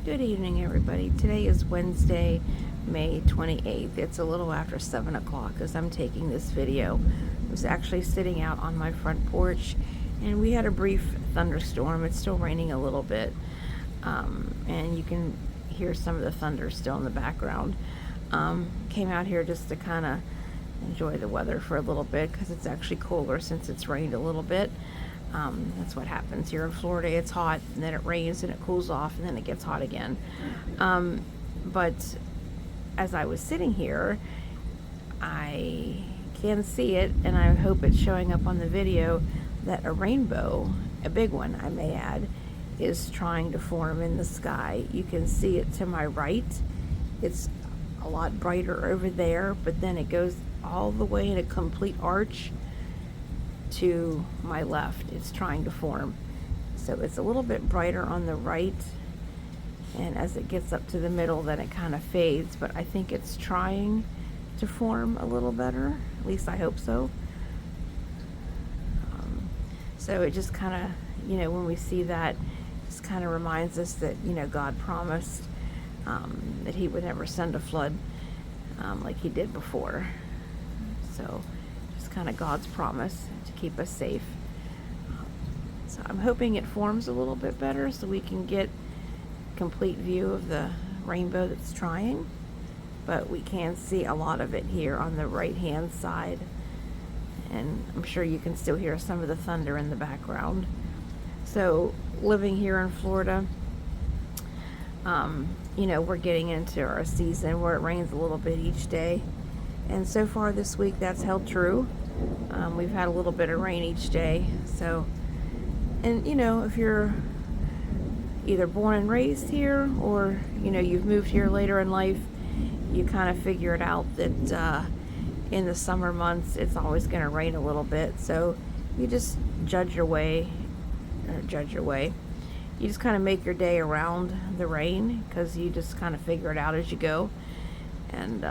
Good evening, everybody. Today is Wednesday, May 28th. It's a little after 7 o'clock as I'm taking this video. I was actually sitting out on my front porch, and we had a brief thunderstorm. It's still raining a little bit, and you can hear some of the thunder still in the background. Came out here just to kind of enjoy the weather for a little bit because it's actually cooler since it's rained a little bit. That's what happens here in Florida. It's hot, and then it rains, and it cools off, and then it gets hot again. But as I was sitting here, I can see it, and I hope it's showing up on the video, that a rainbow, a big one I may add, is trying to form in the sky. You can see it to my right. It's a lot brighter over there, but then it goes all the way in a complete arch to my left. It's trying to form. So it's a little bit brighter on the right, and as it gets up to the middle, then it kind of fades, but I think it's trying to form a little better. At least I hope so. So it just kind of, when we see that, just kind of reminds us that, God promised that he would never send a flood like he did before. So just kind of God's promise to keep us safe. So I'm hoping it forms a little bit better so we can get a complete view of the rainbow that's trying. But we can see a lot of it here on the right hand side. And I'm sure you can still hear some of the thunder in the background. So living here in Florida, we're getting into our season where it rains a little bit each day. And so far this week, that's held true. We've had a little bit of rain each day. So, and if you're either born and raised here or, you've moved here later in life, you kind of figure it out that in the summer months, it's always going to rain a little bit. So you just judge your way. You just kind of make your day around the rain because you just kind of figure it out as you go. And,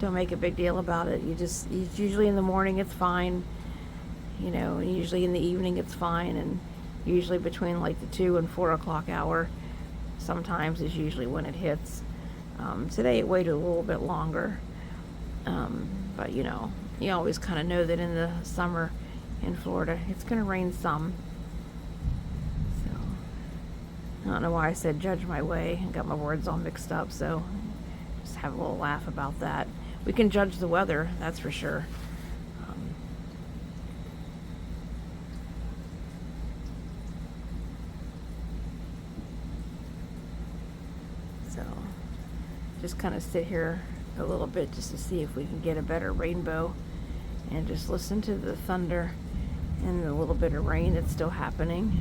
don't make a big deal about it. It's usually in the morning it's fine, and usually in the evening it's fine, and usually between like the 2 and 4 o'clock hour sometimes is usually when it hits. Today it waited a little bit longer, but you always kind of know that in the summer in Florida it's going to rain some. So I don't know why I said judge my way and got my words all mixed up, so just have a little laugh about that. We can judge the weather, that's for sure. So just kind of sit here a little bit just to see if we can get a better rainbow and just listen to the thunder and the little bit of rain that's still happening.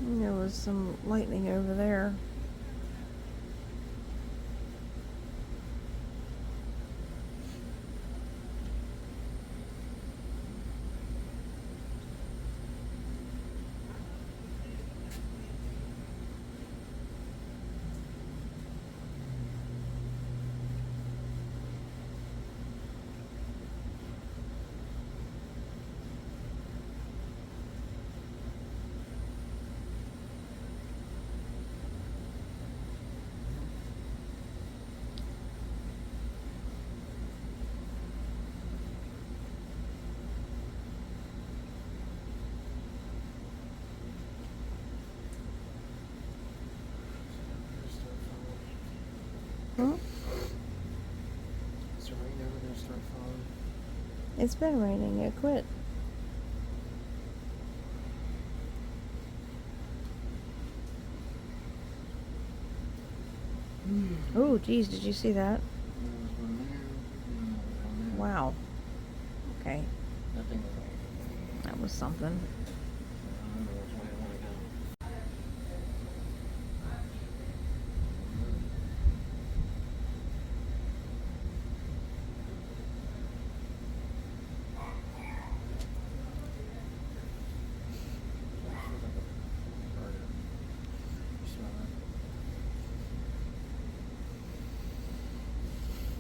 And there was some lightning over there. Hmm? Is the rain ever gonna start falling? It's been raining. It quit. Oh, geez, did you see that? There's one there. One there. Wow. Okay, Nothing was raining. that was something. I don't know which way I want to go. Smell that?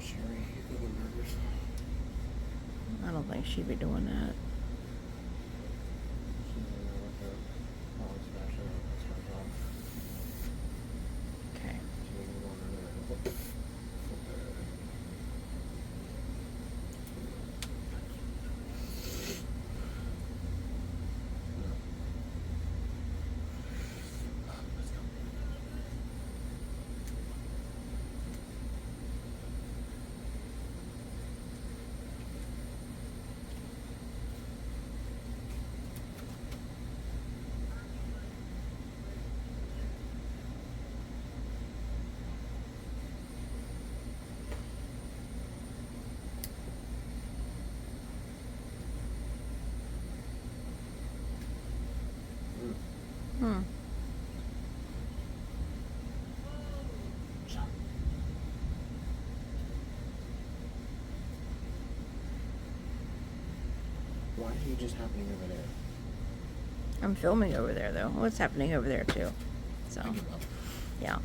Sherry, you cooking burgers? I don't think she'd be doing that. She's in there with her Polly special. That's my job. Okay. She doesn't want her there. Let's go. Hmm. Why are you just happening over there? I'm filming over there, though. What's happening over there, too? So, I give up. yeah.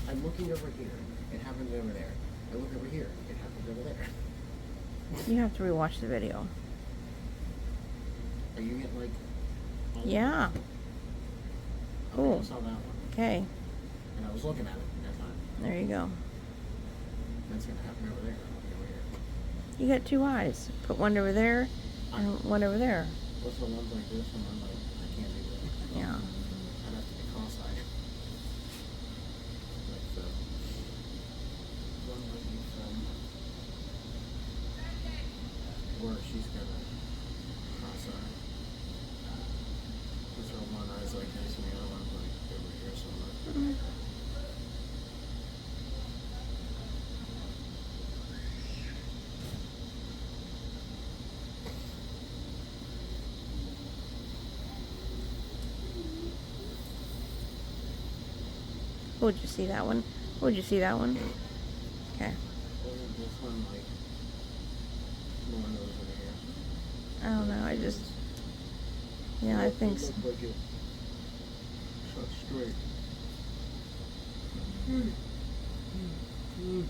I'm looking over here. It happens over there. I look over here. It happens over there. You have to rewatch the video. Are you getting like? all of Yeah. them? Cool. Okay, I saw that one, Okay, and I was looking at it, and I thought there you go. that's gonna happen over there. Over here. You got two eyes. Put one over there and one over there. What's the ones like this and one like I can't do that. Yeah. I'd have to be cross-eyed. Like the one lady from where she's gonna cross-eyed. Because her one eye's like this and the other one's like over here somewhere. Would you see that one? Would you see that one? Okay. Or is this one like more of those over here? I don't know. I just. Yeah, I think so. It looked like it shot straight. Hmm.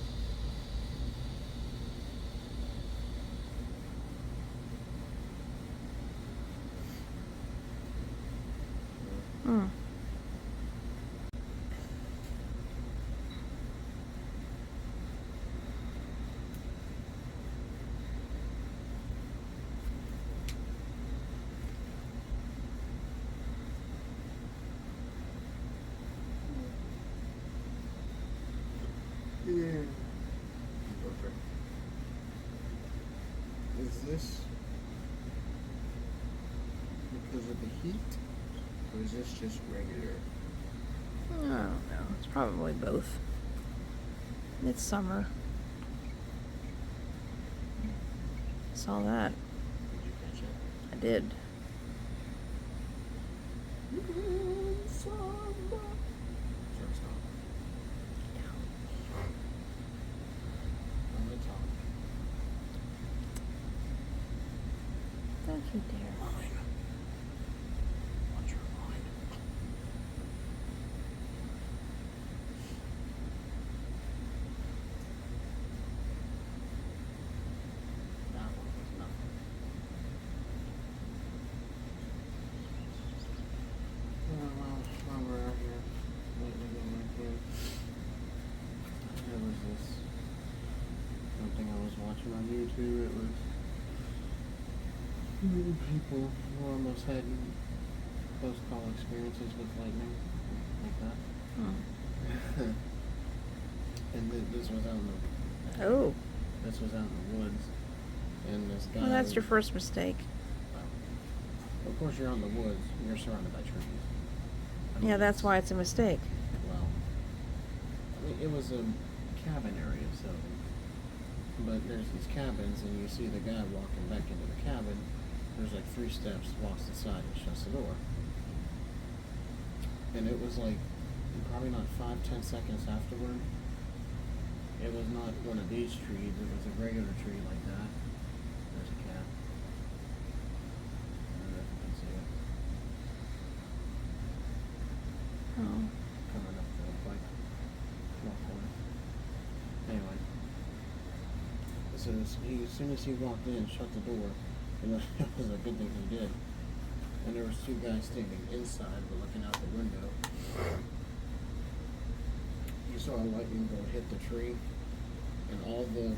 Yeah. Perfect. Is this because of the heat, or is this just regular? I don't know. It's probably both. It's summer. Saw that. Did you catch it? I did. Saw you dare. Line. Watch your line. That one was nothing. While we're out here, let me go back in. There was this something I was watching on YouTube. It was people who almost had post-call experiences with lightning, like that. Hmm. And this was out in the Oh, this was out in the woods, and this guy. well, that's your first mistake. Well, of course, you're out in the woods. You're surrounded by trees. I mean, Yeah, that's why it's a mistake. Well, I mean, it was a cabin area, so. But there's these cabins, and you see the guy walking back into the cabin. There's like 3 steps, walks inside, and shuts the door. And it was like probably not 5-10 seconds afterward. It was not one of these trees. It was a regular tree like that. There's a cat. I don't know if you can see it. Oh. Coming up the bike walkway. Anyway, so as soon as he walked in, shut the door, and it was a good thing he did. And there was 2 guys standing inside, but looking out the window. You saw a lightning bolt hit the tree, and all the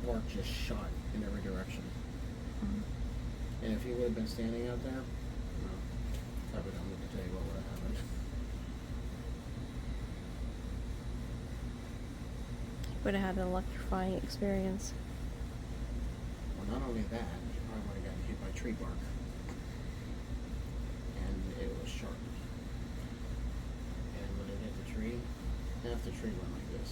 bark just shot in every direction. Hmm. And if he would have been standing out there, well, I would not need to tell you what would have happened. Would have had an electrifying experience. Well, not only that, you probably would have gotten hit by tree bark. And it was sharp. And when it hit the tree, half the tree went like this.